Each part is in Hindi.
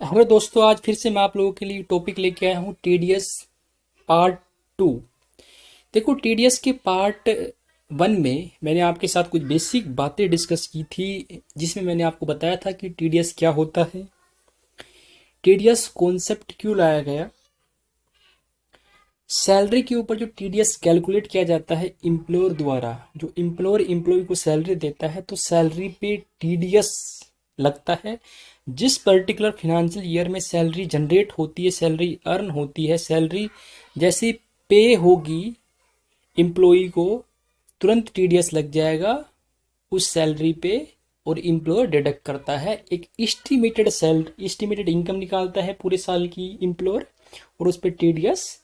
हेलो दोस्तों, आज फिर से मैं आप लोगों के लिए टॉपिक लेके आया हूँ टीडीएस पार्ट 2। देखो, टीडीएस के पार्ट 1 में मैंने आपके साथ कुछ बेसिक बातें डिस्कस की थी, जिसमें मैंने आपको बताया था कि टीडीएस क्या होता है, टीडीएस कॉन्सेप्ट क्यों लाया गया, सैलरी के ऊपर जो टीडीएस कैलकुलेट किया जाता है एम्प्लॉयर द्वारा, जो एम्प्लॉयर एम्प्लॉय को सैलरी देता है तो सैलरी पे टीडीएस लगता है। जिस पर्टिकुलर फिनेंशियल ईयर में सैलरी जनरेट होती है, सैलरी अर्न होती है, सैलरी जैसी पे होगी एम्प्लॉय को, तुरंत टीडीएस लग जाएगा उस सैलरी पे। और एम्प्लॉयर डिडक्ट करता है एक एस्टिमेटेड इनकम निकालता है पूरे साल की एम्प्लॉयर, और उस पर टीडीएस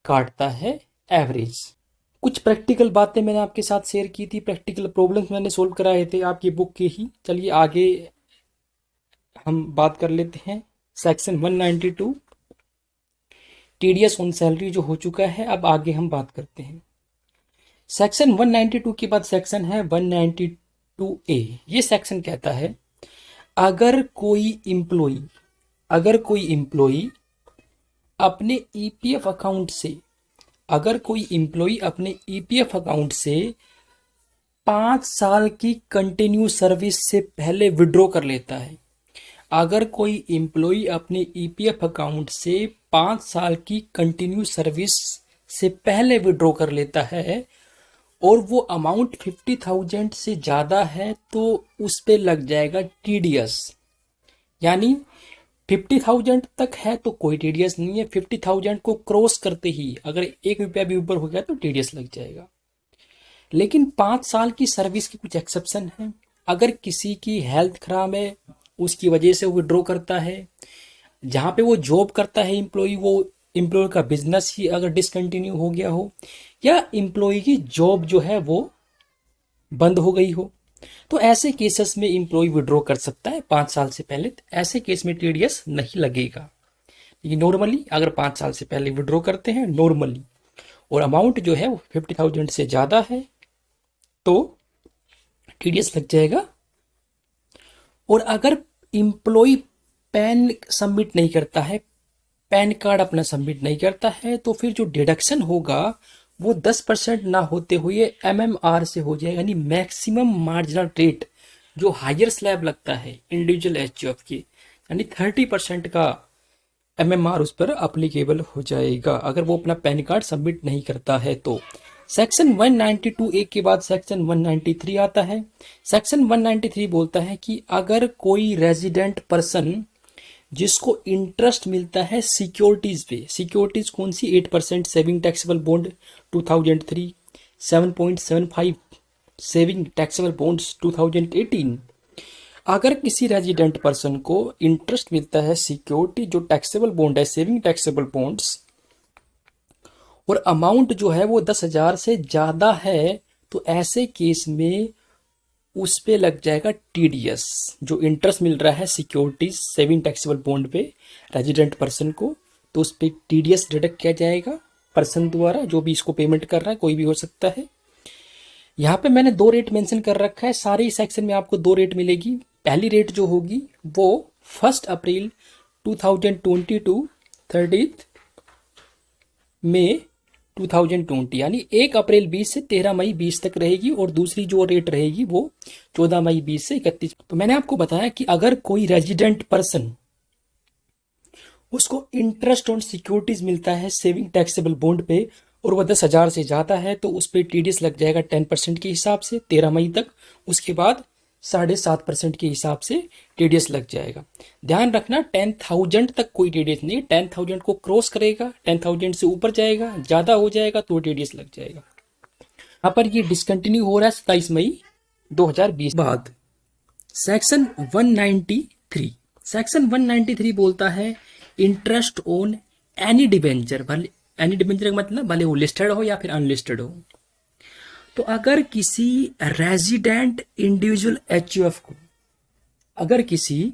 काटता है एवरेज। कुछ प्रैक्टिकल बातें मैंने आपके साथ शेयर की थी, प्रैक्टिकल प्रॉब्लम्स मैंने सोल्व कराए थे आपकी बुक के ही। चलिए आगे हम बात कर लेते हैं। सेक्शन 192 टीडीएस ऑन सैलरी जो हो चुका है, अब आगे हम बात करते हैं। सेक्शन 192 के बाद सेक्शन है 192A। ये सेक्शन कहता है अगर कोई एम्प्लॉई अपने ईपीएफ अकाउंट से अगर कोई एम्प्लॉय अपने ईपीएफ अकाउंट से 5 साल की कंटिन्यू सर्विस से पहले विड्रॉ कर लेता है, अगर कोई एम्प्लॉय अपने ईपीएफ अकाउंट से 5 साल की कंटिन्यू सर्विस से पहले विड्रॉ कर लेता है और वो अमाउंट 50,000 से ज़्यादा है, तो उस पे लग जाएगा टीडीएस। यानी 50,000 तक है तो कोई टीडीएस नहीं है, 50,000 को क्रॉस करते ही अगर 1 रुपया भी ऊपर हो गया तो टीडीएस लग जाएगा। लेकिन 5 साल की सर्विस की कुछ एक्सेप्शन है। अगर किसी की हेल्थ खराब है, उसकी वजह से वो विड्रॉ करता है, जहाँ पे वो जॉब करता है एम्प्लॉय, वो एम्प्लॉय का बिजनेस ही अगर डिसकंटिन्यू हो गया हो, या एम्प्लॉय की जॉब जो है वो बंद हो गई हो, तो ऐसे केसेस में एम्प्लॉय विड्रॉ कर सकता है 5 साल से पहले। ऐसे केस में टीडीएस नहीं लगेगा। लेकिन नॉर्मली अगर 5 साल से पहले विड्रॉ करते हैं नॉर्मली, और अमाउंट जो है वो 50,000 से ज़्यादा है, तो टीडीएस लग जाएगा। और अगर एम्प्लॉय पैन सबमिट नहीं करता है, पैन कार्ड अपना सबमिट नहीं करता है, तो फिर जो डिडक्शन होगा वो 10% ना होते हुए एमएमआर से हो जाएगा, यानी मैक्सिमम मार्जिनल रेट, जो हायर स्लैब लगता है इंडिविजुअल एचयूएफ की, यानी 30% का एमएमआर उस पर अप्लीकेबल हो जाएगा अगर वो अपना पैन कार्ड सबमिट नहीं करता है तो। सेक्शन 192A के बाद सेक्शन 193 आता है। सेक्शन 193 बोलता है कि अगर कोई रेजिडेंट पर्सन जिसको इंटरेस्ट मिलता है सिक्योरिटीज पे, सिक्योरिटीज कौन सी, 8% saving taxable bond 2003, 7.75 saving taxable bonds 2018। अगर किसी रेजिडेंट पर्सन को इंटरेस्ट मिलता है सिक्योरिटी जो टैक्सेबल बॉन्ड है, सेविंग टैक्सेबल बॉन्ड्स, और अमाउंट जो है वो 10,000 से ज़्यादा है, तो ऐसे केस में उस पे लग जाएगा टीडीएस। जो इंटरेस्ट मिल रहा है सिक्योरिटीज सेविंग टैक्सेबल बॉन्ड पे रेजिडेंट पर्सन को, तो उस पे टीडीएस डिडक्ट किया जाएगा पर्सन द्वारा, जो भी इसको पेमेंट कर रहा है, कोई भी हो सकता है। यहाँ पे मैंने 2 रेट मेंशन कर रखा है, सारे सेक्शन में आपको 2 रेट मिलेगी। पहली रेट जो होगी वो 1 अप्रैल 2022 30 मई 2020, यानी 1 अप्रैल 20 से 13 मई 20 तक रहेगी, और दूसरी जो रेट रहेगी वो 14 मई 20 से 31। तो मैंने आपको बताया कि अगर कोई रेजिडेंट पर्सन, उसको इंटरेस्ट ऑन सिक्योरिटीज मिलता है सेविंग टैक्सेबल बॉन्ड पे, और वह 10,000 से ज़्यादा है, तो उस पर टीडीएस लग जाएगा 10% के हिसाब से 13 मई तक। उसके बाद 7.5% के हिसाब से टीडीएस लग जाएगा। ध्यान रखना 10,000 तक कोई टीडीएस नहीं, 10,000 को क्रॉस करेगा, 10,000 से ऊपर जाएगा, ज़्यादा हो जाएगा तो टीडीएस लग जाएगा। यहाँ पर ये डिसकंटिन्यू हो रहा है 27 मई 2020 बाद। सेक्शन 193, सेक्शन 193 बोलता है इंटरेस्ट ऑन एनी डिबेंचर, भले एनी डिबेंचर का मतलब भले वो लिस्टेड हो या फिर अनलिस्टेड हो। तो अगर किसी रेजिडेंट इंडिविजुअल एचयूएफ को, अगर किसी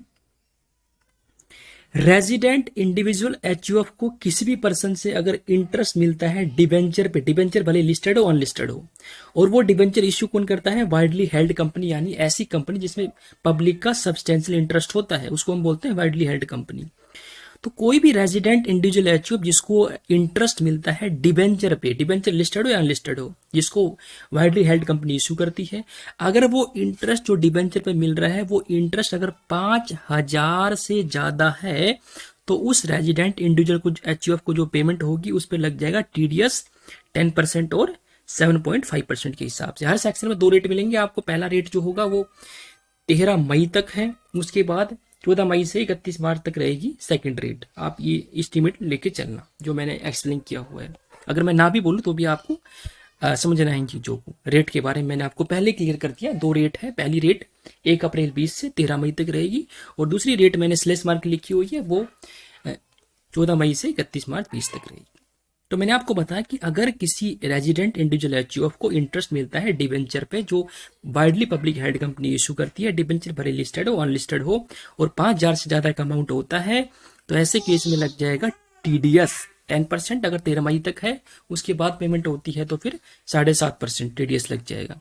रेजिडेंट इंडिविजुअल एचयूएफ को किसी भी पर्सन से अगर इंटरेस्ट मिलता है डिबेंचर पे, डिबेंचर भले लिस्टेड हो अनलिस्टेड हो, और वो डिबेंचर इश्यू कौन करता है, वाइडली हेल्ड कंपनी, यानी ऐसी कंपनी जिसमें पब्लिक का सब्सटेंशियल इंटरेस्ट होता है, उसको हम बोलते हैं वाइडली हेल्ड कंपनी। तो कोई भी रेजिडेंट इंडिविजुअल एचयूएफ जिसको इंटरेस्ट मिलता है डिबेंचर पे, डिबेंचर लिस्टेड हो या अनलिस्टेड हो, जिसको वाइडली हेल्ड कंपनी इश्यू करती है, अगर वो इंटरेस्ट जो डिबेंचर पे मिल रहा है वो इंटरेस्ट अगर 5,000 से ज्यादा है, तो उस रेजिडेंट इंडिविजुअल को एचयूएफ को जो पेमेंट होगी उस पर लग जाएगा टीडीएस 10% और 7.5% के हिसाब से। हर सेक्शन में 2 रेट मिलेंगे आपको। पहला रेट जो होगा वो 13 मई तक है, उसके बाद 14 मई से 31 मार्च तक रहेगी सेकंड रेट। आप ये एस्टीमेट लेके चलना जो मैंने एक्सप्लेन किया हुआ है। अगर मैं ना भी बोलूँ तो भी आपको समझना है इन चीज़ों को। रेट के बारे में मैंने आपको पहले क्लियर कर दिया। 2 रेट है। पहली रेट 1 अप्रैल 20 से 13 मई तक रहेगी, और दूसरी रेट मैंने स्लेश मार्क लिखी हुई है वो 14 मई से 31 मार्च 20 तक रहेगी। तो मैंने आपको बताया कि अगर किसी रेजिडेंट इंडिविजुअल एचयूएफ को इंटरेस्ट मिलता है डिबेंचर पे जो widely public held company issue करती है, डिबेंचर भले लिस्टेड हो अनलिस्टेड हो, और 5,000 से ज्यादा का अमाउंट होता है, तो ऐसे केस में लग जाएगा टीडीएस 10%। अगर 13 मई तक है, उसके बाद पेमेंट होती है तो फिर 7.5% टीडीएस लग जाएगा।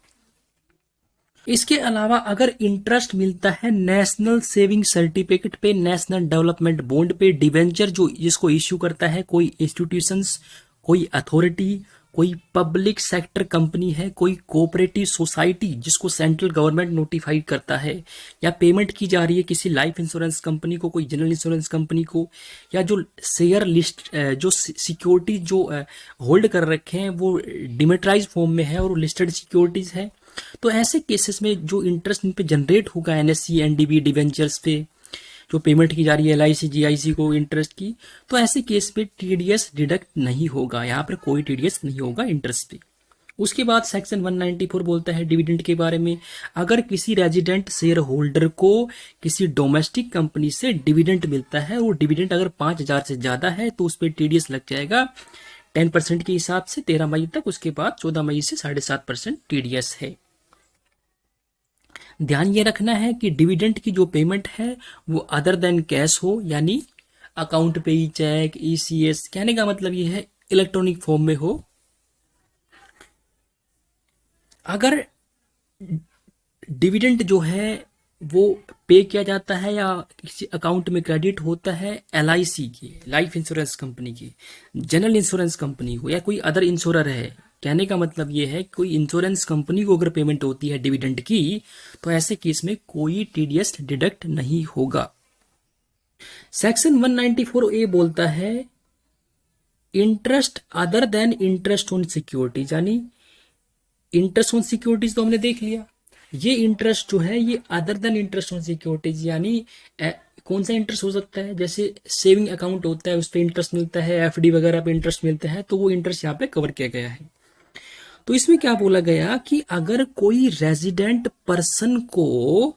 इसके अलावा अगर इंटरेस्ट मिलता है नेशनल सेविंग सर्टिफिकेट पे, नेशनल डेवलपमेंट बॉन्ड पे, डिवेंचर जो जिसको इश्यू करता है कोई इंस्टीट्यूशंस, कोई अथॉरिटी, कोई पब्लिक सेक्टर कंपनी है, कोई कोऑपरेटिव सोसाइटी जिसको सेंट्रल गवर्नमेंट नोटिफाइड करता है, या पेमेंट की जा रही है किसी लाइफ इंश्योरेंस कंपनी को, कोई जनरल इंश्योरेंस कंपनी को, या जो शेयर लिस्ट जो सिक्योरिटी जो होल्ड कर रखे हैं वो डिमेटराइज फॉर्म में है और लिस्टेड सिक्योरिटीज है, तो ऐसे केसेस में जो इंटरेस्ट इन पे जनरेट होगा एनएससी एनडीबी डिवेंचर्स पे जो पेमेंट की जा रही है एलआईसी जीआईसी को इंटरेस्ट की, तो ऐसे केस पे टीडीएस डिडक्ट नहीं होगा। यहाँ पर कोई टीडीएस नहीं होगा इंटरेस्ट पे। उसके बाद सेक्शन 194 बोलता है डिविडेंड के बारे में। अगर किसी रेजिडेंट शेयर होल्डर को किसी डोमेस्टिक कंपनी से डिविडेंड मिलता है, वो डिविडेंड अगर 5,000 से ज्यादा है तो उस पर टीडीएस लग जाएगा 10% के हिसाब से 13 मई तक। उसके बाद 14 मई से 7.5% टीडीएस है। ध्यान ये रखना है कि डिविडेंड की जो पेमेंट है वो अदर देन कैश हो, यानी अकाउंट पे ही चेक ईसीएस, कहने का मतलब ये है इलेक्ट्रॉनिक फॉर्म में हो। अगर डिविडेंड जो है वो पे किया जाता है या किसी अकाउंट में क्रेडिट होता है एलआईसी की, लाइफ इंश्योरेंस कंपनी की, जनरल इंश्योरेंस कंपनी को, या कोई अदर इंश्योरर है, कहने का मतलब ये है कोई इंश्योरेंस कंपनी को अगर पेमेंट होती है डिविडेंड की, तो ऐसे केस में कोई टीडीएस डिडक्ट नहीं होगा। सेक्शन 194A बोलता है interest other than interest on securities, यानी इंटरेस्ट ऑन सिक्योरिटीज तो हमने देख लिया, ये इंटरेस्ट जो है ये other than interest on securities, यानी कौन सा इंटरेस्ट हो सकता है, जैसे सेविंग अकाउंट होता है उस पर इंटरेस्ट मिलता है, एफडी वगैरह पे इंटरेस्ट मिलता है, तो वो इंटरेस्ट यहाँ पे कवर किया गया है। तो इसमें क्या बोला गया कि अगर कोई रेजिडेंट पर्सन को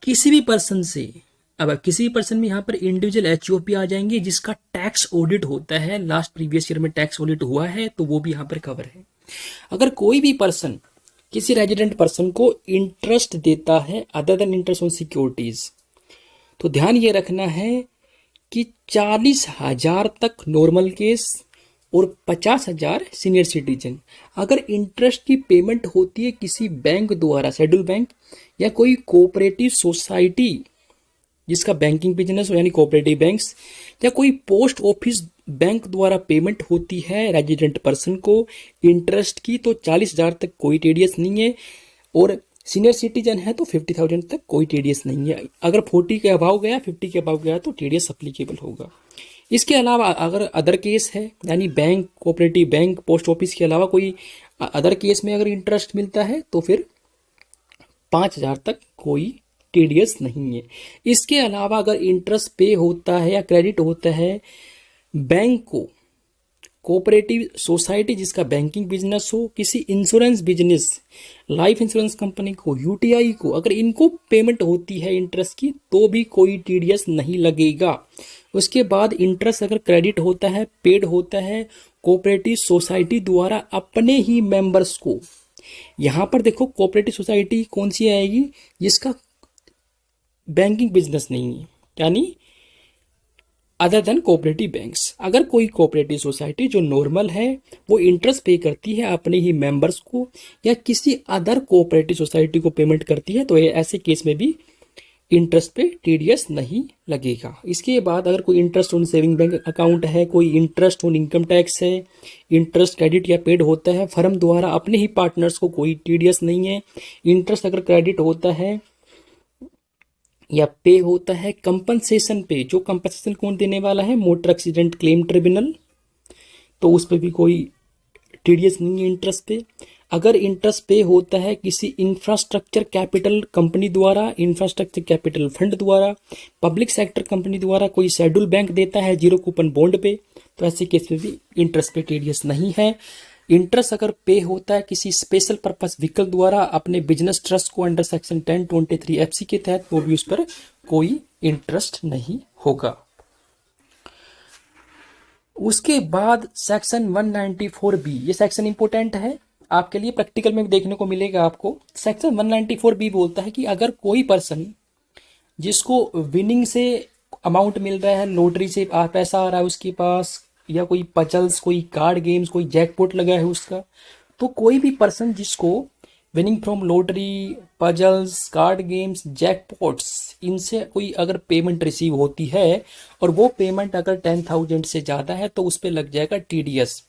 किसी भी पर्सन से, अब किसी भी पर्सन में यहाँ पर इंडिविजुअल एचयूएफ आ जाएंगे जिसका टैक्स ऑडिट होता है, लास्ट प्रीवियस ईयर में टैक्स ऑडिट हुआ है, तो वो भी यहाँ पर कवर है। अगर कोई भी पर्सन किसी रेजिडेंट पर्सन को इंटरेस्ट देता है other than interest on securities, तो ध्यान ये रखना है कि 40,000 तक नॉर्मल केस और 50,000 सीनियर सिटीजन। अगर इंटरेस्ट की पेमेंट होती है किसी बैंक द्वारा, शेड्यूल बैंक या कोई कोऑपरेटिव सोसाइटी जिसका बैंकिंग बिजनेस हो, यानी कोऑपरेटिव बैंक्स, या कोई पोस्ट ऑफिस बैंक द्वारा पेमेंट होती है रेजिडेंट पर्सन को इंटरेस्ट की, तो 40,000 तक कोई टीडीएस नहीं है, और सीनियर सिटीजन है तो 50,000 तक कोई टीडीएस नहीं है। अगर 40 के अभाव गया, 50 के अभाव गया तो टीडीएस अप्लीकेबल होगा। इसके अलावा अगर अदर केस है, यानी bank, cooperative bank, post office के अलावा कोई अदर केस में अगर इंटरेस्ट मिलता है तो फिर 5,000 तक कोई टीडीएस नहीं है। इसके अलावा अगर इंटरेस्ट पे होता है या क्रेडिट होता है बैंक को, कोऑपरेटिव सोसाइटी जिसका बैंकिंग बिजनेस हो, किसी insurance business, life insurance company को, यूटीआई को, अगर इनको पेमेंट होती है इंटरेस्ट की तो भी कोई टीडीएस नहीं लगेगा। उसके बाद इंटरेस्ट अगर क्रेडिट होता है, पेड होता है कोऑपरेटिव सोसाइटी द्वारा अपने ही मेंबर्स को, यहां पर देखो कोऑपरेटिव सोसाइटी कौन सी आएगी, जिसका बैंकिंग बिजनेस नहीं है, यानी अदर देन कोऑपरेटिव बैंक्स। अगर कोई कोऑपरेटिव सोसाइटी जो नॉर्मल है वो इंटरेस्ट पे करती है अपने ही मेंबर्स को या किसी अदर कोऑपरेटिव सोसाइटी को पेमेंट करती है तो ऐसे केस में भी इंटरेस्ट पे टीडीएस नहीं लगेगा। इसके बाद अगर कोई interest on saving bank account है, कोई इंटरेस्ट ऑन इनकम टैक्स है, इंटरेस्ट क्रेडिट या पेड होता है फर्म द्वारा अपने ही पार्टनर्स को, कोई टीडीएस नहीं है। इंटरेस्ट अगर क्रेडिट होता है या पे होता है कंपनसेशन पे, जो कंपनसेशन कौन देने वाला है, मोटर एक्सीडेंट क्लेम ट्रिब्यूनल, तो उस पर भी कोई टीडीएस नहीं है इंटरेस्ट पे। अगर इंटरेस्ट पे होता है किसी इंफ्रास्ट्रक्चर कैपिटल कंपनी द्वारा, इंफ्रास्ट्रक्चर कैपिटल फंड द्वारा, पब्लिक सेक्टर कंपनी द्वारा, कोई शेड्यूल बैंक देता है जीरो कूपन बॉन्ड पे, तो ऐसे केस में भी इंटरेस्ट पे टीडीएस नहीं है। इंटरेस्ट अगर पे होता है किसी स्पेशल पर्पस व्हीकल द्वारा अपने बिजनेस ट्रस्ट को अंडर सेक्शन 1023 एफसी के तहत, वो भी उस पर कोई इंटरेस्ट नहीं होगा। उसके बाद सेक्शन 194 बी, ये सेक्शन इंपोर्टेंट है आपके लिए, प्रैक्टिकल में भी देखने को मिलेगा आपको। सेक्शन 194 बी बोलता है कि अगर कोई पर्सन जिसको विनिंग से अमाउंट मिल रहा है, लॉटरी से पैसा आ रहा है उसके पास, या कोई पजल्स, कोई कार्ड गेम्स, कोई जैकपॉट लगा है उसका, तो कोई भी पर्सन जिसको winning from lottery, puzzles, card games, jackpots, इनसे कोई अगर पेमेंट रिसीव होती है और वो पेमेंट अगर 10,000 से ज़्यादा है तो उस पर लग जाएगा टीडीएस।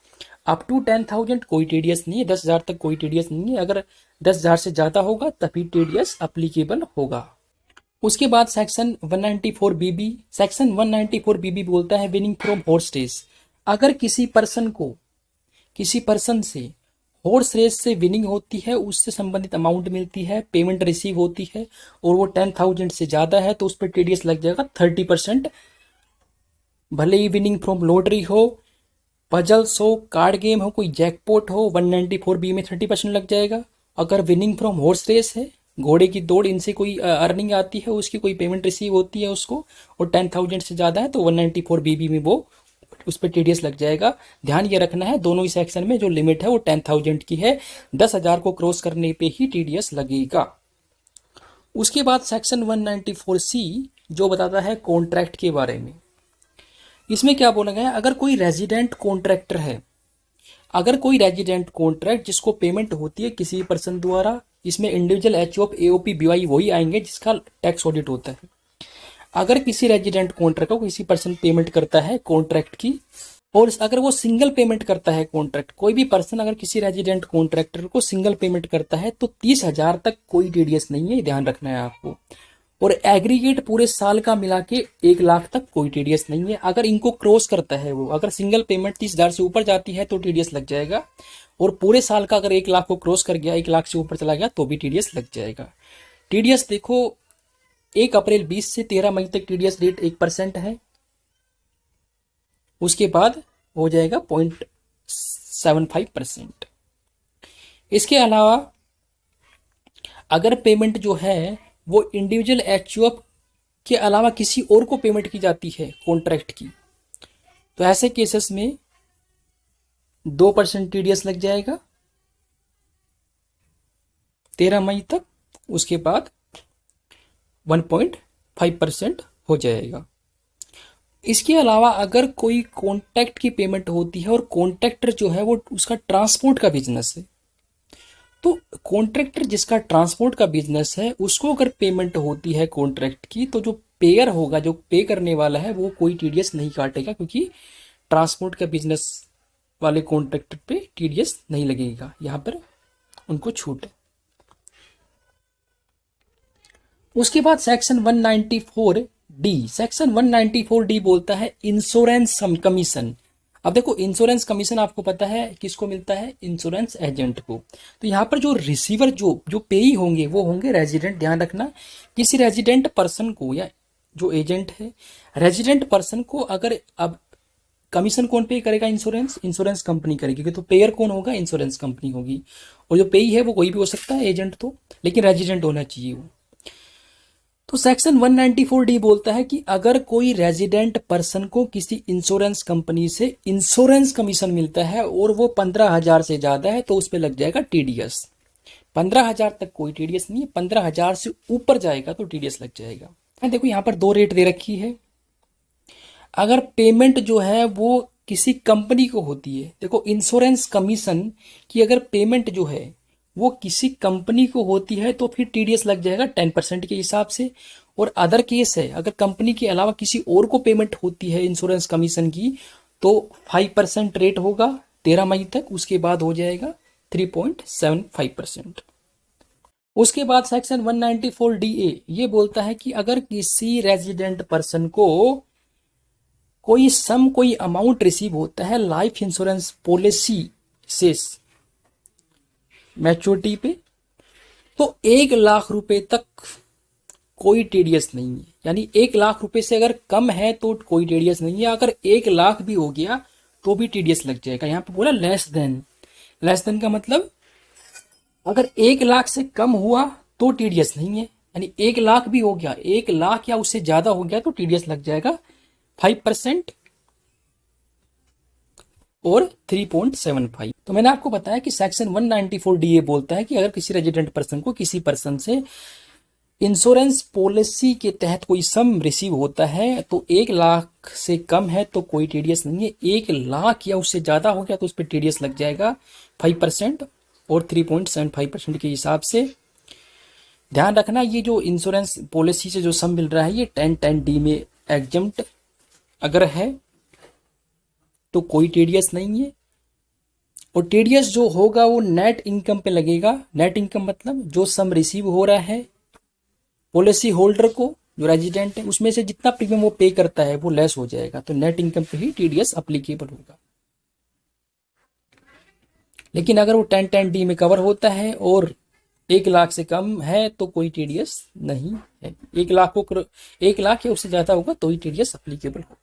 अप टू 10,000 कोई टीडीएस नहीं है, 10,000 तक कोई टीडीएस नहीं है। अगर 10,000 से ज़्यादा होगा तभी टीडीएस अप्लीकेबल होगा। उसके बाद सेक्शन 194 बीबी, सेक्शन 194 बीबी बोलता है विनिंग फ्रॉम हॉर्स रेस। अगर किसी पर्सन से हॉर्स रेस से विनिंग होती है, उससे संबंधित अमाउंट मिलती है, पेमेंट रिसीव होती है और वो 10,000 से ज़्यादा है तो उस पर टीडीएस लग जाएगा 30%। भले ही विनिंग फ्रॉम लॉटरी हो, पजल्स हो, कार्ड गेम हो, कोई जैकपॉट हो, 194 बी में 30% लग जाएगा। अगर विनिंग फ्रॉम हॉर्स रेस है, घोड़े की दौड़, इनसे कोई अर्निंग आती है, उसकी कोई पेमेंट रिसीव होती है उसको और 10,000 से ज़्यादा है तो 194 बीबी में वो उस पर टीडीएस लग जाएगा। ध्यान ये रखना है दोनों ही सेक्शन में जो लिमिट है वो 10,000 की है, 10,000 को क्रॉस करने पे ही टीडीएस लगेगा। उसके बाद सेक्शन 194 सी जो बताता है कॉन्ट्रैक्ट के बारे में। इसमें क्या बोला गया है, अगर कोई रेजिडेंट कॉन्ट्रैक्टर है, अगर कोई रेजिडेंट कॉन्ट्रैक्ट जिसको पेमेंट होती है किसी पर्सन द्वारा, इसमें individual H of AOP BY वही आएंगे जिसका टैक्स ऑडिट होता है। अगर किसी रेजिडेंट कॉन्ट्रैक्ट को किसी पर्सन पेमेंट करता है कॉन्ट्रैक्ट की, और अगर वो सिंगल पेमेंट करता है कॉन्ट्रैक्ट, कोई भी पर्सन अगर किसी रेजिडेंट कॉन्ट्रैक्टर को सिंगल पेमेंट करता है तो 30,000 तक कोई टीडीएस नहीं है, ध्यान रखना है आपको। और एग्रीगेट पूरे साल का मिला के 1,00,000 तक कोई टीडीएस नहीं है। अगर इनको क्रॉस करता है वो, अगर सिंगल पेमेंट 30,000 से ऊपर जाती है तो टीडीएस लग जाएगा, और पूरे साल का अगर 1,00,000 को क्रॉस कर गया, 1,00,000 से ऊपर चला गया तो भी टीडीएस लग जाएगा। टीडीएस देखो 1 अप्रैल 20 से 13 मई तक टीडीएस रेट 1% है, उसके बाद हो जाएगा 0.75%। इसके अलावा अगर पेमेंट जो है वो इंडिविजुअल एचयूएफ के अलावा किसी और को पेमेंट की जाती है कॉन्ट्रैक्ट की, तो ऐसे केसेस में 2% टीडीएस लग जाएगा 13 मई तक, उसके बाद 1.5% हो जाएगा। इसके अलावा अगर कोई कॉन्ट्रैक्ट की पेमेंट होती है और कॉन्ट्रैक्टर जो है वो उसका ट्रांसपोर्ट का बिजनेस है, तो कॉन्ट्रैक्टर जिसका ट्रांसपोर्ट का बिजनेस है उसको अगर पेमेंट होती है कॉन्ट्रैक्ट की, तो जो पेयर होगा, जो पे करने वाला है, वो कोई टीडीएस नहीं काटेगा, क्योंकि ट्रांसपोर्ट का बिजनेस वाले कॉन्ट्रैक्टर पे टीडीएस नहीं लगेगा, यहाँ पर उनको छूट है। उसके बाद सेक्शन 194 डी, सेक्शन 194 डी बोलता है इंश्योरेंस कमीशन। अब देखो इंश्योरेंस कमीशन आपको पता है किसको मिलता है, इंश्योरेंस एजेंट को। तो यहाँ पर जो रिसीवर जो पेई होंगे वो होंगे रेजिडेंट। ध्यान रखना, किसी रेजिडेंट पर्सन को या जो एजेंट है, रेजिडेंट पर्सन को अगर अब कमीशन कौन पे करेगा, इंश्योरेंस कंपनी करेगी, तो पेयर कौन होगा, इंश्योरेंस कंपनी होगी। और जो पेई है वो कोई भी हो सकता है एजेंट, तो लेकिन रेजिडेंट होना चाहिए वो। तो सेक्शन 194 डी बोलता है कि अगर कोई रेजिडेंट पर्सन को किसी इंश्योरेंस कंपनी से इंश्योरेंस कमीशन मिलता है और वो 15,000 से ज्यादा है तो उस पर लग जाएगा टीडीएस। 15,000 तक कोई टीडीएस नहीं है, 15,000 से ऊपर जाएगा तो टीडीएस लग जाएगा। देखो यहाँ पर 2 रेट दे रखी है। अगर पेमेंट जो है वो किसी कंपनी को होती है, देखो इंश्योरेंस कमीशन की अगर पेमेंट जो है वो किसी कंपनी को होती है तो फिर टीडीएस लग जाएगा 10% के हिसाब से। और अदर केस है, अगर कंपनी के अलावा किसी और को पेमेंट होती है इंश्योरेंस कमीशन की तो 5% रेट होगा 13 मई तक, उसके बाद हो जाएगा 3.75%। उसके बाद सेक्शन 194 DA ये बोलता है कि अगर किसी रेजिडेंट पर्सन को कोई अमाउंट रिसीव होता है लाइफ इंश्योरेंस पॉलिसी से मैच्योरिटी पे, तो 1 लाख रुपए तक कोई टीडीएस नहीं है। यानी 1 लाख रुपए से अगर कम है तो कोई टीडीएस नहीं है, अगर 1 लाख भी हो गया तो भी टीडीएस लग जाएगा। यहाँ पे बोला लेस देन, लेस देन का मतलब अगर 1 लाख से कम हुआ तो टीडीएस नहीं है, यानी 1 लाख भी हो गया, 1 लाख या उससे ज्यादा हो गया तो टीडीएस लग जाएगा 5% और 3.75। तो मैंने आपको बताया कि सेक्शन 194 DA बोलता है कि अगर किसी रेजिडेंट पर्सन को किसी पर्सन से इंश्योरेंस पॉलिसी के तहत कोई सम रिसीव होता है तो 1 लाख से कम है तो कोई टीडीएस नहीं है, 1 लाख या उससे ज्यादा हो गया तो उस पर टीडीएस लग जाएगा 5% और 3.75% के हिसाब से। ध्यान रखना ये जो इंश्योरेंस पॉलिसी से जो सम मिल रहा है ये 10(10)D में एग्जम्प्ट अगर है तो कोई टीडीएस नहीं है। और टीडीएस जो होगा वो नेट इनकम पे लगेगा। नेट इनकम मतलब जो सम रिसीव हो रहा है पॉलिसी होल्डर को, जो रेजिडेंट है, उसमें से जितना प्रीमियम वो पे करता है वो लेस हो जाएगा, तो नेट इनकम पे ही टीडीएस अप्लीकेबल होगा। लेकिन अगर वो 10(10)D में कवर होता है और 1 लाख से कम है तो कोई टीडीएस नहीं है। 1 लाख या उससे ज्यादा होगा तो ही टीडीएस अप्लीकेबल होगा।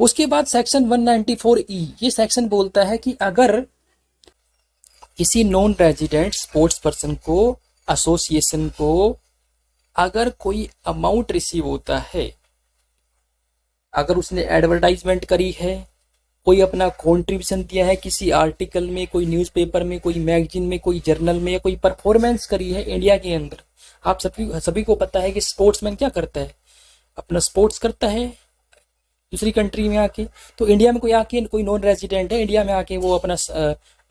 उसके बाद सेक्शन 194E ये सेक्शन बोलता है कि अगर किसी नॉन रेजिडेंट स्पोर्ट्स पर्सन को, एसोसिएशन को अगर कोई अमाउंट रिसीव होता है, अगर उसने एडवर्टाइजमेंट करी है, कोई अपना कॉन्ट्रीब्यूशन दिया है किसी आर्टिकल में, कोई न्यूज़पेपर में, कोई मैगजीन में, कोई जर्नल में, या कोई परफॉर्मेंस करी है इंडिया के अंदर। आप सभी को पता है कि स्पोर्ट्समैन क्या करता है, अपना स्पोर्ट्स करता है दूसरी कंट्री में आके। तो इंडिया में कोई आके, कोई नॉन रेजिडेंट है इंडिया में आके, वो अपना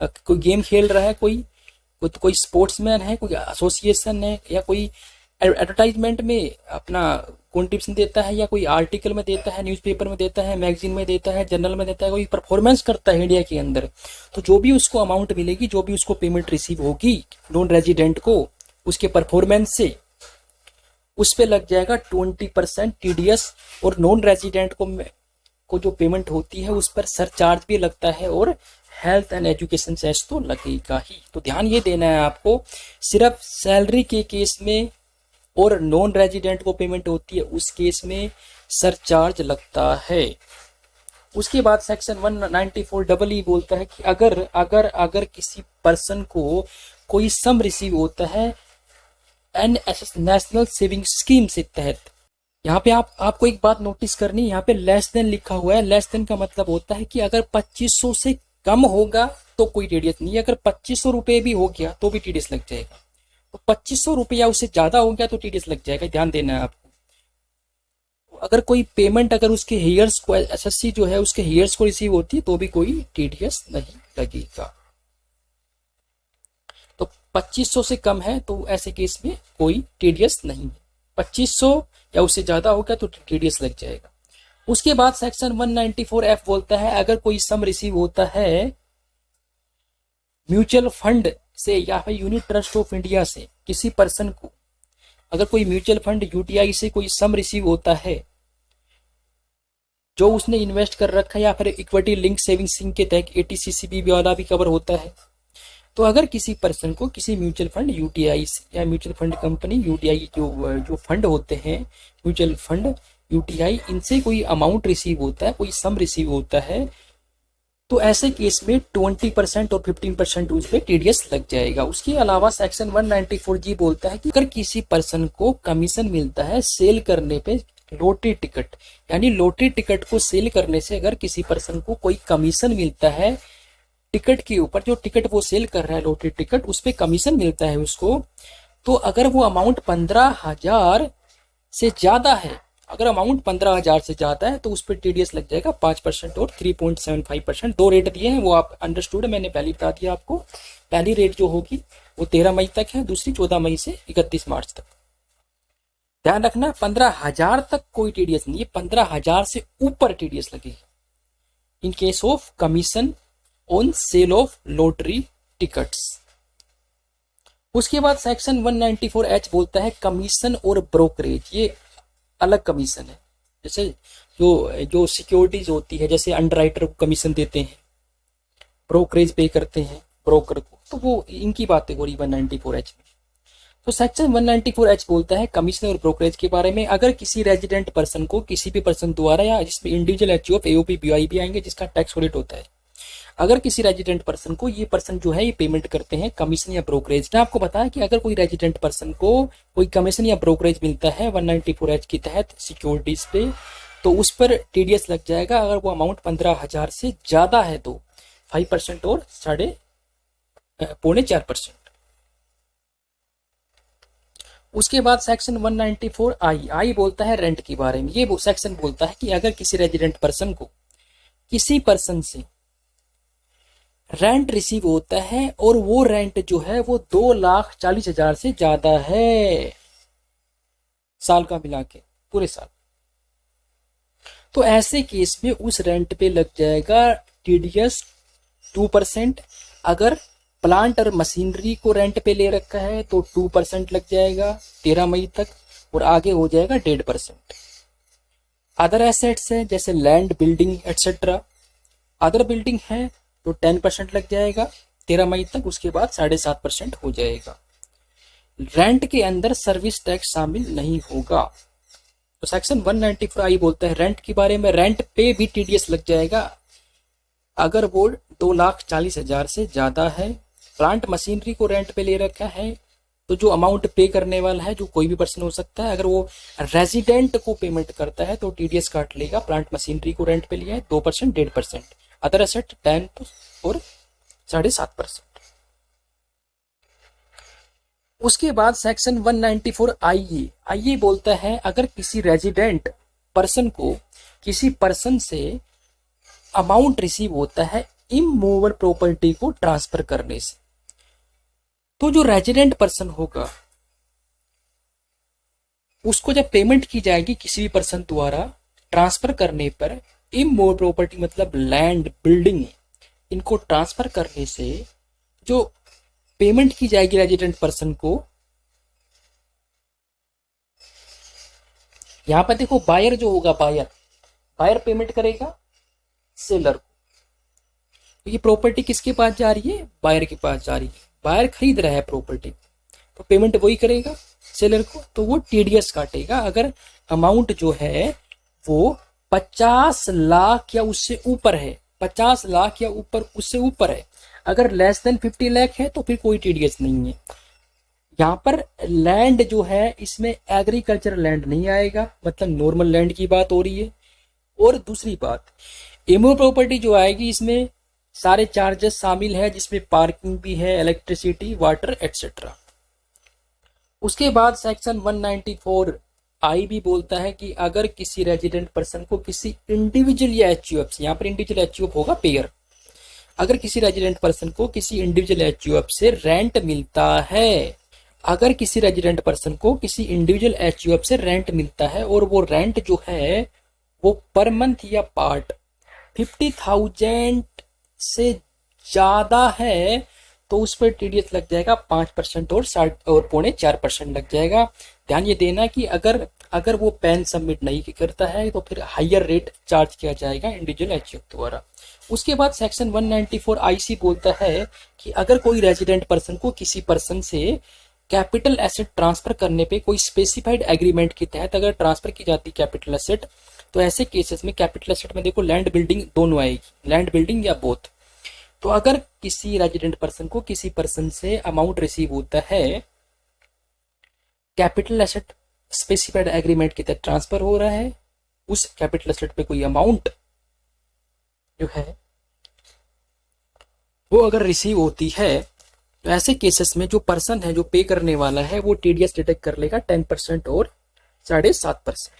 कोई गेम खेल रहा है, कोई स्पोर्ट्समैन है, कोई एसोसिएशन है, या कोई एडवर्टाइजमेंट में अपना कॉन्ट्रीब्यूशन देता है, या कोई आर्टिकल में देता है, न्यूज़पेपर में देता है, मैगजीन में देता है, जर्नल में देता है, कोई परफॉर्मेंस करता है इंडिया के अंदर, तो जो भी उसको अमाउंट मिलेगी, जो भी उसको पेमेंट रिसीव होगी नॉन रेजिडेंट को उसके परफॉर्मेंस से, उस पे लग जाएगा 20% टीडीएस। और नॉन रेजिडेंट को जो पेमेंट होती है उस पर सरचार्ज भी लगता है और हेल्थ एंड एजुकेशन सेस तो लगेगा ही। तो ध्यान ये देना है आपको, सिर्फ सैलरी के केस में और नॉन रेजिडेंट को पेमेंट होती है उस केस में सरचार्ज लगता है। उसके बाद सेक्शन 194EE बोलता है कि अगर किसी पर्सन को कोई सम रिसीव होता है एनएसएस नेशनल सेविंग स्कीम से तहत, यहाँ पे आपको एक बात नोटिस करनी है, यहाँ पे लेस देन लिखा हुआ है। लेस देन का मतलब होता है कि अगर 2500 से कम होगा तो कोई टीडीएस नहीं है, अगर 2500 रुपए भी हो गया तो भी टीडीएस लग जाएगा। तो 2500 रुपया उससे ज्यादा हो गया तो टीडीएस लग जाएगा, ध्यान देना है आपको। अगर कोई पेमेंट अगर उसके हेयर्स को, एसएससी जो है उसके हेयर्स को रिसीव होती है तो भी कोई टीडीएस नहीं लगेगा। तो 2500 से कम है तो ऐसे केस में कोई टीडीएस नहीं है, 2500 या उससे ज्यादा हो गया तो टीडीएस लग जाएगा। उसके बाद सेक्शन 194F बोलता है अगर कोई सम रिसीव होता है म्यूचुअल फंड से या फिर यूनिट ट्रस्ट ऑफ इंडिया से किसी पर्सन को, अगर कोई म्यूचुअल फंड यूटीआई से कोई सम रिसीव होता है जो उसने इन्वेस्ट कर रखा है, या फिर इक्विटी लिंक सेविंग स्कीम के तहत एटीसीसीबी वाला भी कवर होता है, तो अगर किसी पर्सन को किसी म्यूचुअल फंड यूटीआई से या म्यूचुअल फंड कंपनी यूटीआई जो फंड होते हैं म्यूचुअल फंड यूटीआई, इनसे कोई अमाउंट रिसीव होता है, कोई सम रिसीव होता है, तो ऐसे केस में 20% और 15% उस पर टीडीएस लग जाएगा। उसके अलावा सेक्शन 194G बोलता है कि अगर किसी पर्सन को कमीशन मिलता है सेल करने पे लॉटरी टिकट, यानी लॉटरी टिकट को सेल करने से अगर किसी पर्सन को कोई कमीशन मिलता है टिकट के ऊपर, जो टिकट वो सेल कर रहा है लॉटरी टिकट, उस पर कमीशन मिलता है उसको, तो अगर वो अमाउंट 15,000 से ज्यादा है, अगर अमाउंट 15,000 से ज़्यादा है तो उस पर टीडीएस लग जाएगा 5% और 3.75%। दो रेट दिए हैं, वो आप अंडरस्टूड, मैंने पहले बता दिया आपको। पहली रेट जो होगी वो 13 मई तक है, दूसरी 14 मई से 31 मार्च तक। ध्यान रखना 15,000 तक कोई टीडीएस नहीं है, 15,000 से ऊपर टीडीएस लगेगी in case of commission on sale of lottery tickets. उसके बाद सेक्शन 194H बोलता है कमीशन और ब्रोकरेज, ये अलग कमीशन है। जैसे जो सिक्योरिटीज होती है, जैसे अंडरराइटर को कमीशन देते हैं, ब्रोकरेज पे करते हैं ब्रोकर को, तो वो इनकी बातें हो रही 194H में। तो सेक्शन 194H बोलता है कमीशन और ब्रोकरेज के बारे में। अगर किसी रेजिडेंट पर्सन को किसी भी पर्सन द्वारा, या जिसमें इंडिविजुअल एचयूएफ एओपी बीआई भी आएंगे जिसका टैक्स ऑडिट होता है, अगर किसी रेजिडेंट पर्सन को ये पर्सन जो है ये पेमेंट करते हैं कमीशन या ब्रोकरेज। ने आपको बताया कि अगर कोई रेजिडेंट पर्सन को कोई कमीशन या ब्रोकरेज मिलता है 194H के तहत सिक्योरिटीज पे, तो उस पर टीडीएस लग जाएगा। अगर वो अमाउंट 15,000 से ज्यादा है तो 5% और 4.5%। उसके बाद सेक्शन 194I बोलता है रेंट के बारे में। ये वो सेक्शन बोलता है कि अगर किसी रेजिडेंट पर्सन को किसी पर्सन से रेंट रिसीव होता है और वो रेंट जो है वो 2,40,000 से ज्यादा है साल का मिला के, पूरे साल, तो ऐसे केस में उस रेंट पे लग जाएगा टीडीएस 2%। अगर प्लांट और मशीनरी को रेंट पे ले रखा है तो 2% लग जाएगा 13 मई तक, और आगे हो जाएगा 1.5%। अदर एसेट्स है जैसे land, building etcetera, other building है तो 10% लग जाएगा 13 मई तक, उसके बाद 7.5% हो जाएगा। रेंट के अंदर सर्विस टैक्स शामिल नहीं होगा। तो सेक्शन 194I बोलता है रेंट के बारे में, रेंट पे भी टीडीएस लग जाएगा अगर वो 2,40,000 से ज्यादा है। प्लांट मशीनरी को रेंट पे ले रखा है तो जो अमाउंट पे करने वाला है, जो कोई भी पर्सन हो सकता है, अगर वो रेजिडेंट को पेमेंट करता है तो टीडीएस काट लेगा। प्लांट मशीनरी को रेंट पे लिया है 2%, 1.5%, अदर एसेट 10 और 7.5%। उसके बाद सेक्शन 194IA बोलता है अगर किसी रेजिडेंट पर्सन को किसी पर्सन से अमाउंट रिसीव होता है इमूवेबल प्रॉपर्टी को ट्रांसफर करने से, तो जो रेजिडेंट पर्सन होगा उसको जब पेमेंट की जाएगी किसी भी पर्सन द्वारा ट्रांसफर करने पर, इमूवेबल प्रॉपर्टी मतलब लैंड, बिल्डिंग, इनको ट्रांसफर करने से जो पेमेंट की जाएगी रेजिडेंट पर्सन को, यहां पर देखो बायर जो होगा, बायर पेमेंट करेगा सेलर को। तो ये प्रॉपर्टी किसके पास जा रही है? बायर के पास जा रही है। बायर खरीद रहा है प्रॉपर्टी, तो पेमेंट वही करेगा सेलर को, तो वो टीडीएस काटेगा अगर अमाउंट जो है वो 50 लाख या उससे ऊपर है। 50 लाख या ऊपर, उससे ऊपर है। अगर लेस देन 50 लाख है तो फिर कोई टीडीएस नहीं है। यहाँ पर लैंड जो है इसमें एग्रीकल्चर लैंड नहीं आएगा, मतलब नॉर्मल लैंड की बात हो रही है। और दूसरी बात, इमूवेबल प्रॉपर्टी जो आएगी इसमें सारे चार्जेस शामिल है, जिसमें पार्किंग भी है, इलेक्ट्रिसिटी, वाटर एटसेट्रा। उसके बाद सेक्शन 194I भी बोलता है कि अगर किसी रेजिडेंट पर्सन को किसी इंडिविजुअल या एचयूएफ से, यहाँ पर इंडिविजुअल एचयूएफ होगा पेयर, अगर किसी रेजिडेंट पर्सन को किसी इंडिविजुअल एचयूएफ से रेंट मिलता है, अगर किसी रेजिडेंट पर्सन को किसी इंडिविजुअल एचयूएफ से रेंट मिलता है और वो रेंट जो है वो पर मंथ या पार्ट 50,000 से ज्यादा है, तो उस पर टीडीएस लग जाएगा 5% और 4.5% लग जाएगा। ध्यान ये देना कि अगर वो पैन सबमिट नहीं करता है तो फिर हायर रेट चार्ज किया जाएगा इंडिविजुअल एचयूएफ द्वारा। उसके बाद सेक्शन 194IC बोलता है कि अगर कोई रेजिडेंट पर्सन को किसी पर्सन से कैपिटल एसेट ट्रांसफर करने पे कोई स्पेसिफाइड एग्रीमेंट के तहत अगर ट्रांसफर की जाती कैपिटल एसेट, तो ऐसे केसेस में कैपिटल एसेट में देखो लैंड, बिल्डिंग दोनों आएगी, लैंड, बिल्डिंग या बोथ। तो अगर किसी रेजिडेंट पर्सन को किसी पर्सन से अमाउंट रिसीव होता है, कैपिटल एसेट स्पेसिफाइड एग्रीमेंट के तहत ट्रांसफर हो रहा है, उस कैपिटल एसेट पे कोई अमाउंट जो है वो अगर रिसीव होती है, तो ऐसे केसेस में जो पर्सन है, जो पे करने वाला है, वो टीडीएस डिडक्ट कर लेगा 10% और 7.5%।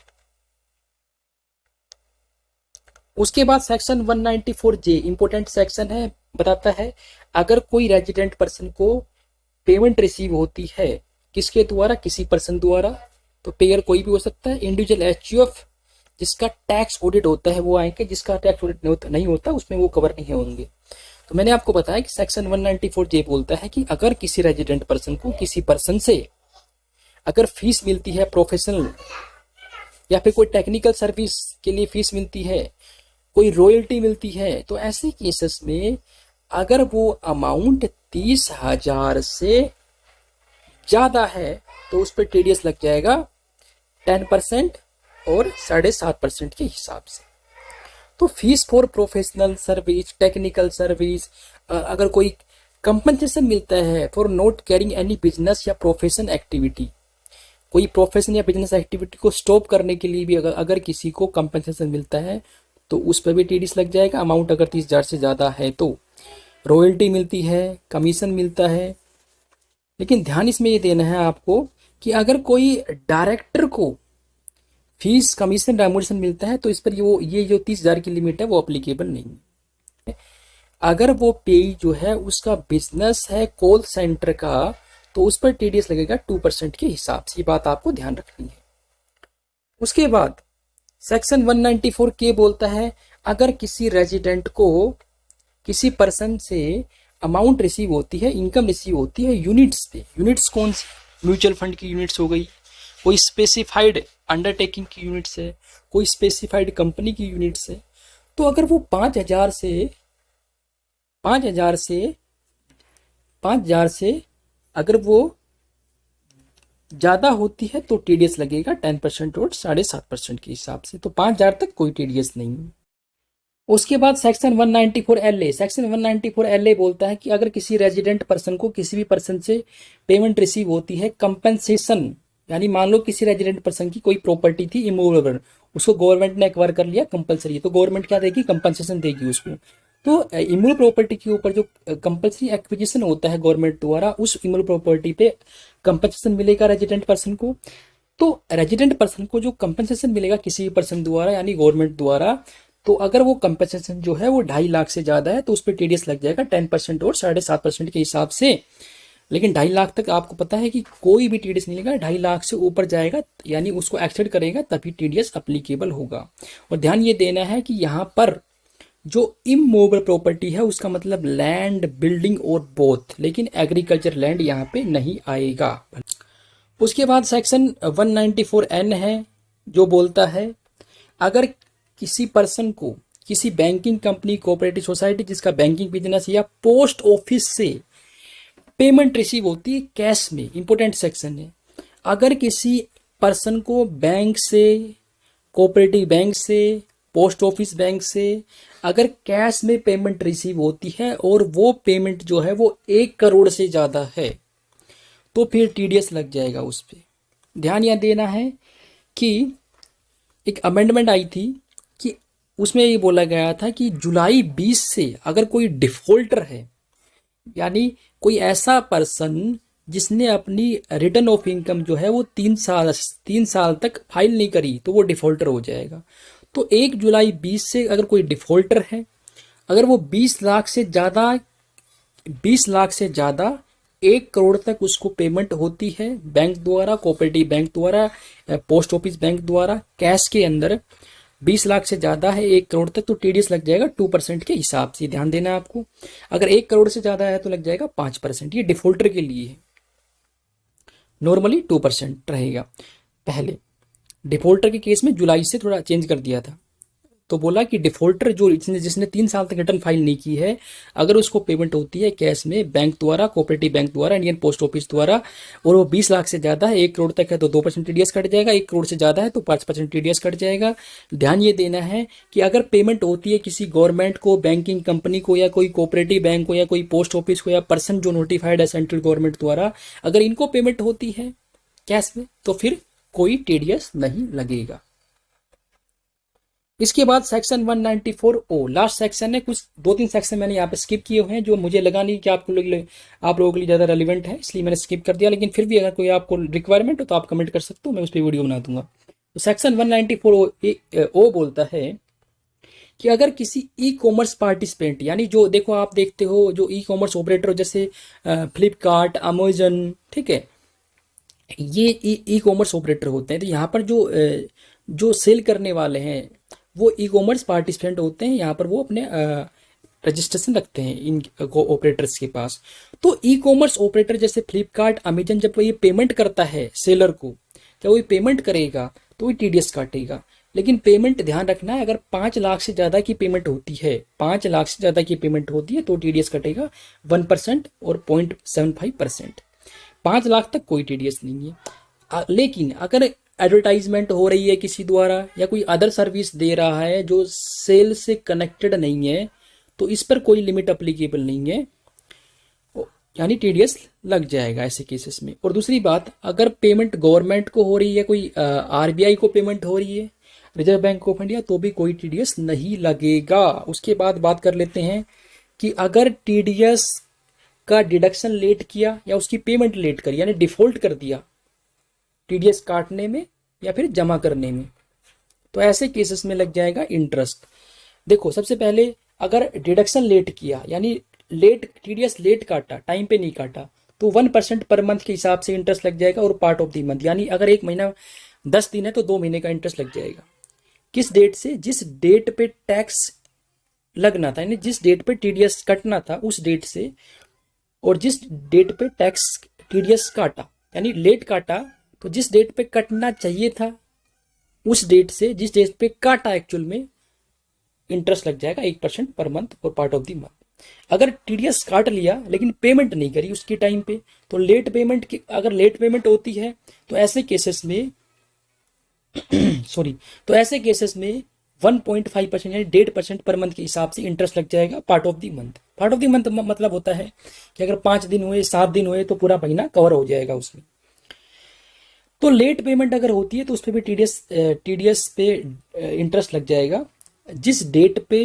उसके बाद सेक्शन 194 जे इंपोर्टेंट सेक्शन है, बताता है अगर कोई रेजिडेंट पर्सन को पेमेंट रिसीव होती है किसके द्वारा, किसी पर्सन द्वारा, तो पेयर कोई भी हो सकता है, इंडिविजुअल एचयूएफ जिसका टैक्स ऑडिट होता है वो आएंगे, जिसका टैक्स ऑडिट नहीं होता उसमें वो कवर नहीं होंगे। तो मैंने आपको बताया कि सेक्शन 194 जे बोलता है कि अगर किसी रेजिडेंट पर्सन को किसी पर्सन से अगर फीस मिलती है प्रोफेशनल या फिर कोई टेक्निकल सर्विस के लिए फीस मिलती है, कोई रॉयल्टी मिलती है, तो ऐसे केसेस में अगर वो अमाउंट 30,000 से ज्यादा है तो उस पर टीडीएस लग जाएगा 10% और 7.5% के हिसाब से। तो fees for professional service, technical service, अगर कोई कंपनसेशन मिलता है for not carrying any business या प्रोफेशन एक्टिविटी, कोई प्रोफेशन या बिजनेस एक्टिविटी को स्टॉप करने के लिए भी अगर किसी को कंपनसेशन मिलता है तो उस पर भी टीडीएस लग जाएगा, अमाउंट अगर 30,000 से ज़्यादा है तो। रॉयल्टी मिलती है, कमीशन मिलता है, लेकिन ध्यान इसमें ये देना है आपको कि अगर कोई डायरेक्टर को फीस, कमीशन, रेम्युनरेशन मिलता है तो इस पर ये जो 30,000 की लिमिट है वो अप्लीकेबल नहीं है। अगर वो पेई जो है उसका बिजनेस है कॉल सेंटर का तो उस पर टीडीएस लगेगा 2% के हिसाब से, ये बात आपको ध्यान रखनी है। उसके बाद सेक्शन 194 के बोलता है अगर किसी रेजिडेंट को किसी पर्सन से अमाउंट रिसीव होती है, इनकम रिसीव होती है यूनिट्स पे, यूनिट्स कौन सी, म्यूचुअल फंड की यूनिट्स हो गई, कोई स्पेसिफाइड अंडरटेकिंग की यूनिट्स है, कोई स्पेसिफाइड कंपनी की यूनिट्स है, तो अगर वो 5,000 से अगर वो ज़्यादा होती है तो टीडीएस लगेगा 10% और 7.5% के हिसाब से। तो 5,000 तक कोई टीडीएस नहीं है। उसके बाद सेक्शन 194 LA, सेक्शन 194 LA बोलता है कि अगर किसी रेजिडेंट पर्सन को किसी भी पर्सन से पेमेंट रिसीव होती है कंपनसेशन, यानी मान लो किसी रेजिडेंट पर्सन की कोई प्रॉपर्टी थी इमूवेबल, उसको गवर्नमेंट ने एक्वायर कर लिया कंपलसरी, तो गवर्नमेंट क्या देगी, कंपनसेशन देगी उसको। तो इमूवेबल प्रॉपर्टी के ऊपर जो कंपलसरी एक्विजिशन होता है गवर्नमेंट द्वारा, उस इमूवेबल प्रॉपर्टी पे कंपनसेशन मिलेगा रेजिडेंट पर्सन को। तो रेजिडेंट पर्सन को जो कंपनसेशन मिलेगा किसी भी पर्सन द्वारा यानी गवर्नमेंट द्वारा, तो अगर वो कंपनसेशन जो है वो 2.5 लाख से ज्यादा है तो उस पर टीडीएस लग जाएगा 10% और 7.5% के हिसाब से। लेकिन 2.5 लाख तक आपको पता है कि कोई भी टीडीएस नहीं लेगा, 2.5 लाख से ऊपर जाएगा यानी उसको एक्सेड करेगा तभी टीडीएस अप्लीकेबल होगा। और ध्यान ये देना है कि यहाँ पर जो इमूवेबल प्रॉपर्टी है उसका मतलब लैंड, बिल्डिंग और बोथ, लेकिन एग्रीकल्चर लैंड यहाँ पे नहीं आएगा। उसके बाद सेक्शन 194N है जो बोलता है अगर किसी पर्सन को किसी बैंकिंग कंपनी, कोऑपरेटिव सोसाइटी जिसका बैंकिंग बिजनेस या पोस्ट ऑफिस से पेमेंट रिसीव होती है कैश में, इंपोर्टेंट सेक्शन है, अगर किसी पर्सन को बैंक से, कोऑपरेटिव बैंक से, पोस्ट ऑफिस बैंक से अगर कैश में पेमेंट रिसीव होती है और वो पेमेंट जो है वो 1 करोड़ से ज़्यादा है तो फिर टीडीएस लग जाएगा उस पर। ध्यान यह देना है कि एक अमेंडमेंट आई थी कि उसमें ये बोला गया था कि जुलाई 20 से अगर कोई डिफॉल्टर है, यानी कोई ऐसा पर्सन जिसने अपनी रिटर्न ऑफ इनकम जो है वो 3 साल तक फाइल नहीं करी तो वो डिफॉल्टर हो जाएगा। तो 1 जुलाई 20 से अगर कोई डिफॉल्टर है, अगर वो 20 लाख से ज़्यादा 1 करोड़ तक उसको पेमेंट होती है बैंक द्वारा, कोऑपरेटिव बैंक द्वारा, पोस्ट ऑफिस बैंक द्वारा, कैश के अंदर 20 लाख से ज़्यादा है 1 करोड़ तक तो टीडीएस लग जाएगा 2% के हिसाब से। ध्यान देना आपको, अगर 1 करोड़ से ज़्यादा है तो लग जाएगा 5%। ये डिफॉल्टर के लिए है, नॉर्मली 2% रहेगा। पहले डिफॉल्टर के केस में जुलाई से थोड़ा चेंज कर दिया था, तो बोला कि डिफॉल्टर जो जिसने 3 साल तक रिटर्न फाइल नहीं की है, अगर उसको पेमेंट होती है कैश में बैंक द्वारा, कोऑपरेटिव बैंक द्वारा, इंडियन पोस्ट ऑफिस द्वारा और वो 20 लाख से ज़्यादा है, 1 करोड़ तक है तो 2% टीडीएस कट जाएगा, 1 करोड़ से ज़्यादा है तो 5% टीडीएस कट जाएगा। ध्यान ये देना है कि अगर पेमेंट होती है किसी गवर्नमेंट को, बैंकिंग कंपनी को या कोई कोऑपरेटिव बैंक को या कोई पोस्ट ऑफिस को या पर्सन जो नोटिफाइड है सेंट्रल गवर्नमेंट द्वारा, अगर इनको पेमेंट होती है कैश में तो फिर कोई टीडीएस नहीं लगेगा। इसके बाद सेक्शन 194O लास्ट सेक्शन है। कुछ 2-3 सेक्शन मैंने यहाँ पे स्किप किए हुए हैं जो मुझे लगा नहीं कि आप लोगों के लिए ज़्यादा रेलिवेंट है, इसलिए मैंने स्किप कर दिया। लेकिन फिर भी अगर कोई आपको रिक्वायरमेंट हो तो आप कमेंट कर सकते हो, मैं उस पर वीडियो बना दूंगा। तो सेक्शन 194O बोलता है कि अगर किसी ई कॉमर्स पार्टिसिपेंट, यानी जो देखो आप देखते हो जो ई कॉमर्स ऑपरेटर जैसे फ्लिपकार्ट, अमेजन, ठीक है, ये ई कॉमर्स ऑपरेटर होते हैं। तो यहाँ पर जो सेल करने वाले हैं वो ई कॉमर्स पार्टिसिपेंट होते हैं। यहाँ पर वो अपने रजिस्ट्रेशन रखते हैं इन ऑपरेटर्स के पास। तो ई कॉमर्स ऑपरेटर जैसे फ्लिपकार्ट, अमेजन, जब वो ये पेमेंट करता है सेलर को, जब वो ये पेमेंट करेगा तो वो टीडीएस काटेगा। लेकिन पेमेंट ध्यान रखना है, अगर 5 लाख से ज़्यादा की पेमेंट होती है, 5 लाख से ज़्यादा की पेमेंट होती है तो टीडीएस कटेगा 1% और 0.75%। 5 लाख तक कोई टीडीएस नहीं है। लेकिन अगर एडवर्टाइजमेंट हो रही है किसी द्वारा या कोई अदर सर्विस दे रहा है जो सेल से कनेक्टेड नहीं है तो इस पर कोई लिमिट अप्लीकेबल नहीं है, यानी टीडीएस लग जाएगा ऐसे केसेस में। और दूसरी बात, अगर पेमेंट गवर्नमेंट को हो रही है, कोई आरबीआई को पेमेंट हो रही है, रिजर्व बैंक ऑफ इंडिया, तो भी कोई टीडीएस नहीं लगेगा। उसके बाद बात कर लेते हैं कि अगर टीडीएस का डिडक्शन लेट किया या उसकी पेमेंट लेट करी, यानी डिफॉल्ट कर दिया टीडीएस काटने में या फिर जमा करने में, तो ऐसे केसेस में लग जाएगा इंटरेस्ट। देखो सबसे पहले अगर डिडक्शन लेट किया, यानी लेट टीडीएस लेट काटा, टाइम पे नहीं काटा, तो 1% पर मंथ के हिसाब से इंटरेस्ट लग जाएगा और पार्ट ऑफ द मंथ, यानी अगर एक महीना 10 दिन है तो 2 महीने का इंटरेस्ट लग जाएगा। किस डेट से? जिस डेट पे टैक्स लगना था, यानी जिस डेट पे टीडीएस कटना था उस डेट से, और जिस डेट पे टैक्स टीडीएस काटा, यानी लेट काटा तो जिस डेट पे कटना चाहिए था उस डेट से जिस डेट पे काटा एक्चुअल में इंटरेस्ट लग जाएगा 1% पर मंथ और पार्ट ऑफ द मंथ। अगर टीडीएस काट लिया लेकिन पेमेंट नहीं करी उसके टाइम पे, तो लेट पेमेंट की, अगर लेट पेमेंट होती है तो ऐसे केसेस में सॉरी, तो ऐसे केसेस में 1.5% यानी 1.5% पर मंथ के हिसाब से इंटरेस्ट लग जाएगा part of the month. Part of the month मतलब होता है कि अगर 5 दिन हुए, 7 दिन हुए तो पूरा महीना कवर हो जाएगा उसमें। तो लेट पेमेंट अगर होती है तो उस पर भी टीडीएस पे इंटरेस्ट लग जाएगा। जिस डेट पे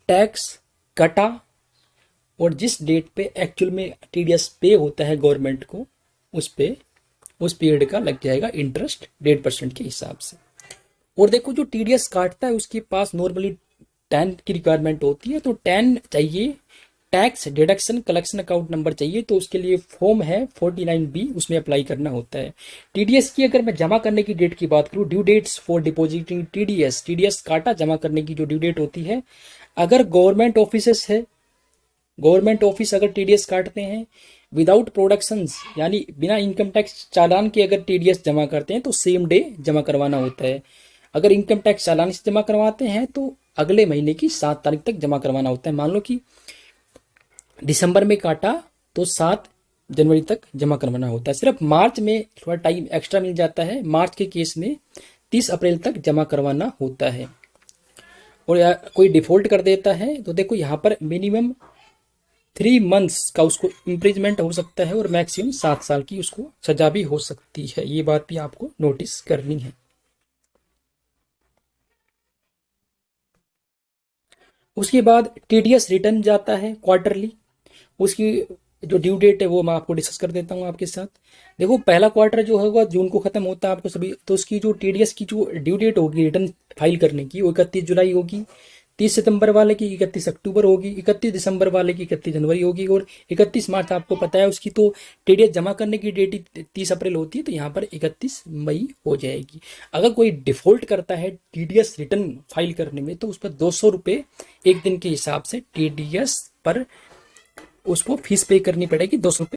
टैक्स कटा और जिस डेट पे एक्चुअल में टीडीएस पे होता है गवर्नमेंट को, उस पीरियड का लग जाएगा इंटरेस्ट 1.5% के हिसाब से। और देखो जो टीडीएस काटता है उसके पास नॉर्मली 10 की रिक्वायरमेंट होती है, तो 10 चाहिए, tax deduction collection account number चाहिए, तो उसके लिए फॉर्म है 49B, उसमें अप्लाई करना होता है। टीडीएस की अगर मैं जमा करने की डेट की बात करूँ, due dates for depositing TDS काटा जमा करने की जो ड्यू डेट होती है, अगर गवर्नमेंट ऑफिस है, गवर्नमेंट ऑफिस अगर टीडीएस काटते हैं विदाउट प्रोडक्शंस, यानी बिना इनकम टैक्स चालान के अगर टीडीएस जमा करते हैं तो सेम डे जमा करवाना होता है। अगर इनकम टैक्स चालान से जमा करवाते हैं तो अगले महीने की 7 तारीख तक जमा करवाना होता है। मान लो कि दिसंबर में काटा तो 7 जनवरी तक जमा करवाना होता है। सिर्फ मार्च में थोड़ा टाइम एक्स्ट्रा मिल जाता है, मार्च के केस में 30 अप्रैल तक जमा करवाना होता है। और कोई डिफॉल्ट कर देता है तो देखो यहाँ पर मिनिमम 3 मंथ्स का उसको इम्प्रिजमेंट हो सकता है और मैक्सिमम 7 साल की उसको सजा भी हो सकती है। ये बात भी आपको नोटिस करनी है। उसके बाद टीडीएस रिटर्न जाता है क्वार्टरली, उसकी जो ड्यू डेट है वो मैं आपको डिस्कस कर देता हूँ आपके साथ। देखो पहला क्वार्टर जो होगा जून को खत्म होता है आपको सभी, तो उसकी जो टीडीएस की जो ड्यू डेट होगी रिटर्न फाइल करने की वो 31 जुलाई होगी। 30 सितंबर वाले की 31 अक्टूबर होगी, 31 दिसंबर वाले की 31 जनवरी होगी, और 31 मार्च आपको पता है उसकी तो टीडीएस जमा करने की डेट 30 अप्रैल होती है, तो यहाँ पर 31 मई हो जाएगी। अगर कोई डिफॉल्ट करता है टीडीएस रिटर्न फाइल करने में तो उस पर 200 रुपये एक दिन के हिसाब से टीडीएस पर उसको फीस पे करनी पड़ेगी, 200 रुपये।